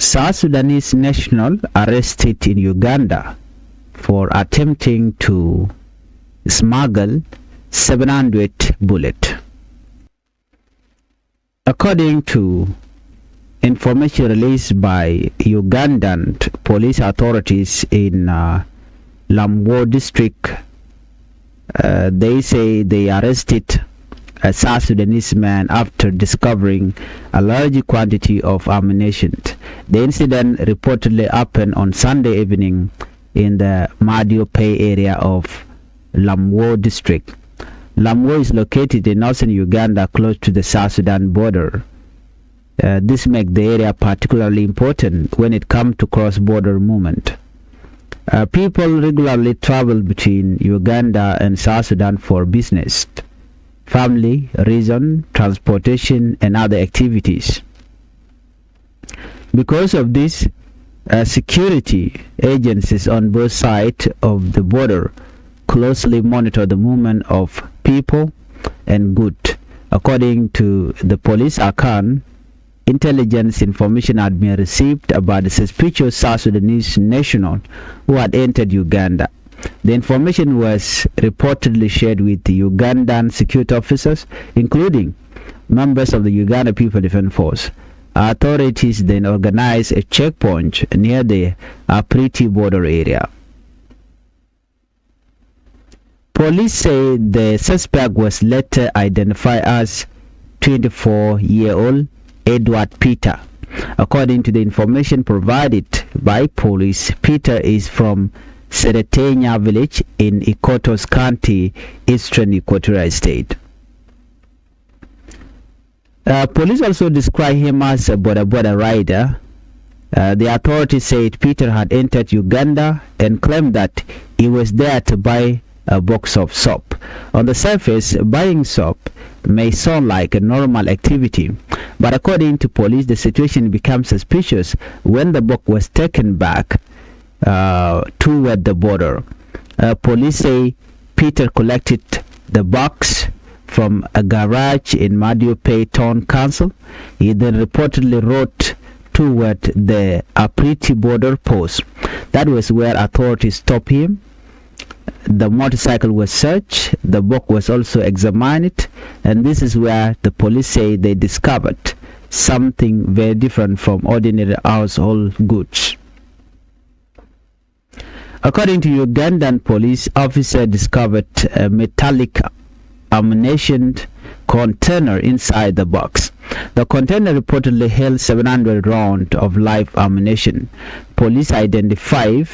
South Sudanese national arrested in Uganda for attempting to smuggle 700 bullets. According to information released by Ugandan police authorities in Lamwo district, they say they arrested a South Sudanese man after discovering a large quantity of ammunition. The incident reportedly happened on Sunday evening in the Madio Pay area of Lamwo district. Lamwo is located in northern Uganda, close to the South Sudan border. This makes the area particularly important when it comes to cross-border movement. People regularly travel between Uganda and South Sudan for business, family, reason, transportation, and other activities. Because of this, security agencies on both sides of the border closely monitor the movement of people and goods. According to the police account, intelligence information had been received about the suspicious South Sudanese national who had entered Uganda. The information was reportedly shared with the Ugandan security officers, including members of the Uganda People Defense Force. Authorities then organized a checkpoint near the Apriti border area. Police say the suspect was later identified as 24-year-old Edward Peter. According to the information provided by police, Peter is from Seretenya village in Ikotos County, eastern Equatorial State. Police also described him as a border rider. The authorities said Peter had entered Uganda and claimed that he was there to buy a box of soap. On the surface, buying soap may sound like a normal activity, but according to police, the situation became suspicious when the box was taken back toward the border. Police say Peter collected the box from a garage in Madiope Town Council. He then reportedly rode toward the Apriti border post. That was where authorities stopped him. The motorcycle was searched, the box was also examined, and this is where the police say they discovered something very different from ordinary household goods. According to Ugandan police, officer discovered a metallic ammunition container inside the box. The container reportedly held 700 rounds of live ammunition. Police identified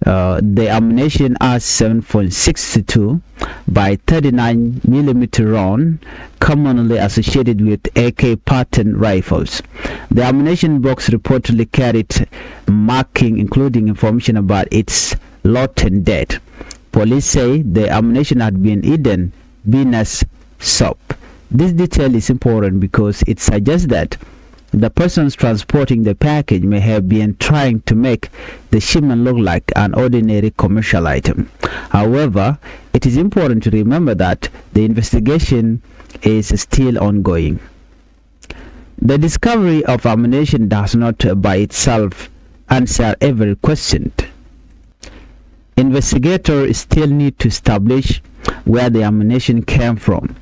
the ammunition as 7.62 by 39 millimeter round, commonly associated with AK pattern rifles. The ammunition box reportedly carried marking including information about its lot and date. Police say the ammunition had been hidden as soap. This detail is important because it suggests that the persons transporting the package may have been trying to make the shipment look like an ordinary commercial item. However, it is important to remember that the investigation is still ongoing. The discovery of ammunition does not by itself answer every question. Investigators still need to establish where the ammunition came from.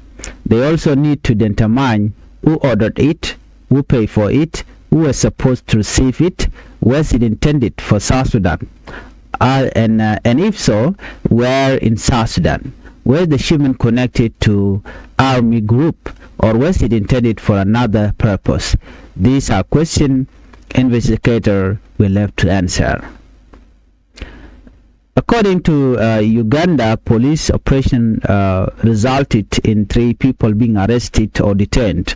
They also need to determine who ordered it, who paid for it, who was supposed to receive it, was it intended for South Sudan, and if so, where in South Sudan? Was the shipment connected to army group, or was it intended for another purpose? These are questions investigators will have to answer. According to Uganda, police operation resulted in 3 people being arrested or detained.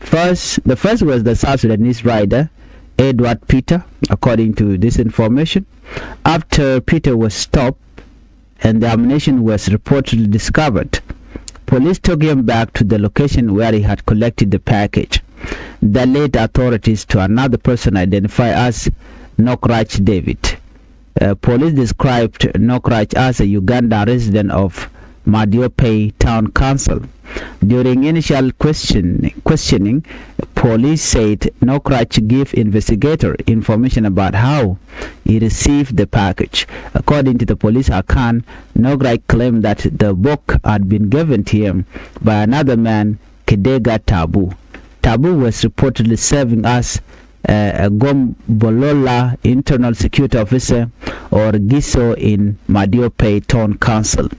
The first was the South Sudanese rider, Edward Peter, according to this information. After Peter was stopped and the ammunition was reportedly discovered, police took him back to the location where he had collected the package. That led authorities to another person identified as Nokrach David. Police described Nokrach as a Uganda resident of Madiope Town Council. During initial questioning, police said Nokrach gave investigator information about how he received the package. According to the police account, Nokrach claimed that the book had been given to him by another man, Kedega Tabu. Tabu was reportedly serving as a Gombolola internal security officer or GISO in Madiope Town Council.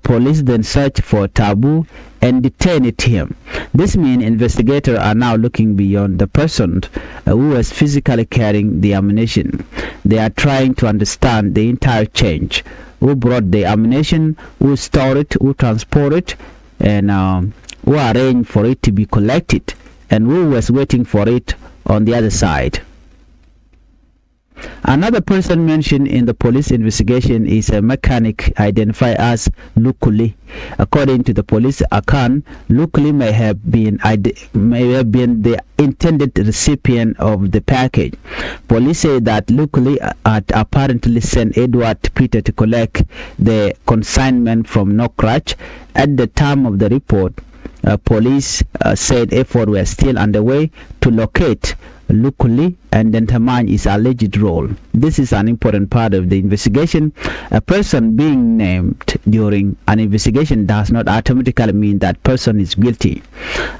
Police then searched for Tabu and detained him. This means investigators are now looking beyond the person who was physically carrying the ammunition. They are trying to understand the entire change. Who brought the ammunition, who stored it, who transported it, and who arranged for it to be collected, and who was waiting for it on the other side. Another person mentioned in the police investigation is a mechanic identified as Lukuli. According to the police account, Lukuli may have been the intended recipient of the package. Police say that Lukuli had apparently sent Edward Peter to collect the consignment from Nokrach. At the time of the report, police said efforts were still underway to locate Lukuli and determine his alleged role. This is an important part of the investigation. A person being named during an investigation does not automatically mean that person is guilty.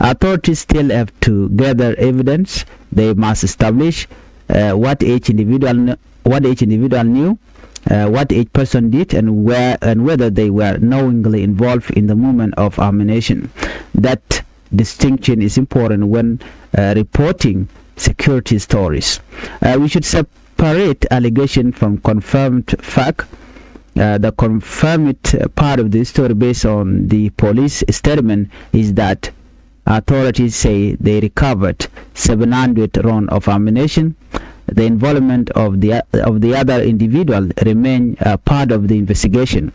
Authorities still have to gather evidence. They must establish what each individual knew, what each person did, and whether they were knowingly involved in the movement of ammunition. That distinction is important when reporting security stories. We should separate allegation from confirmed fact. The confirmed part of the story based on the police statement is that authorities say they recovered 700 rounds of ammunition. The involvement of the other individual remain part of the investigation.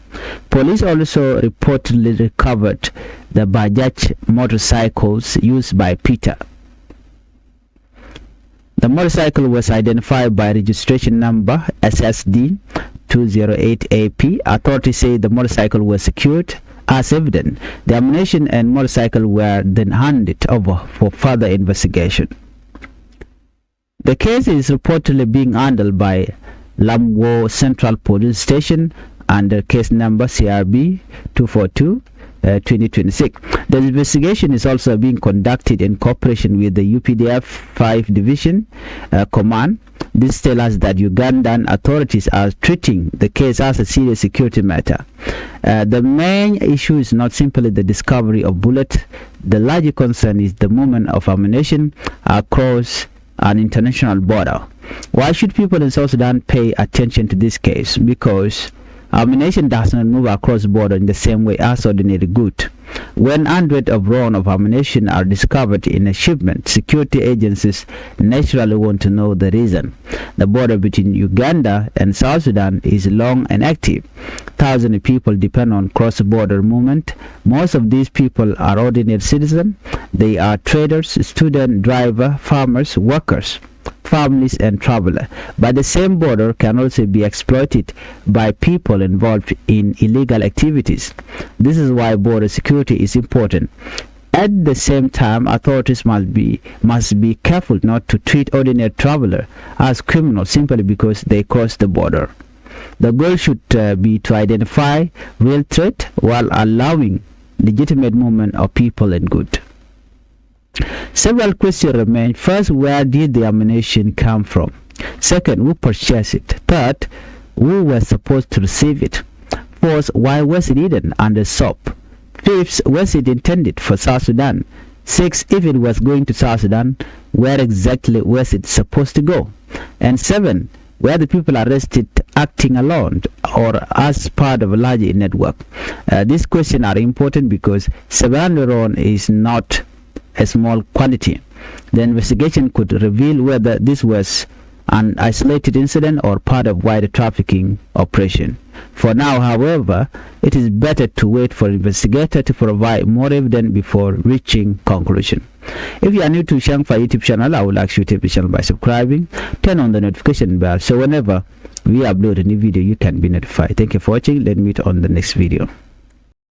Police also reportedly recovered the Bajaj motorcycles used by Peter. The motorcycle was identified by registration number SSD 208AP. Authorities say the motorcycle was secured as evidence. The ammunition and motorcycle were then handed over for further investigation. The case is reportedly being handled by Lamwo Central Police Station under case number CRB 242 2026. The investigation is also being conducted in cooperation with the UPDF 5 Division Command. This tells us that Ugandan authorities are treating the case as a serious security matter. The main issue is not simply the discovery of bullets. The larger concern is the movement of ammunition across an international border. Why should people in South Sudan pay attention to this case? Because ammunition does not move across border in the same way as ordinary goods. When hundreds of rounds of ammunition are discovered in a shipment, security agencies naturally want to know the reason. The border between Uganda and South Sudan is long and active. Thousands of people depend on cross-border movement. Most of these people are ordinary citizens. They are traders, students, drivers, farmers, workers, families, and travelers. But the same border can also be exploited by people involved in illegal activities. This is why border security is important. At the same time, authorities must be careful not to treat ordinary travelers as criminals simply because they cross the border. The goal should be to identify real threat while allowing legitimate movement of people and goods. Several questions remain. First, where did the ammunition come from? Second, who purchased it? Third, who was supposed to receive it? Fourth, why was it hidden under soap? Fifth, was it intended for South Sudan? Sixth, if it was going to South Sudan, where exactly was it supposed to go? And seven, were the people arrested acting alone or as part of a larger network? These questions are important because 700 rounds is not a small quantity. The investigation could reveal whether this was an isolated incident or part of wider trafficking operation. For now, however, it is better to wait for investigators to provide more evidence before reaching conclusion. If you are new to Changfied YouTube channel, I would ask you to help the channel by subscribing, turn on the notification bell so whenever we upload a new video, you can be notified. Thank you for watching. Let's meet on the next video.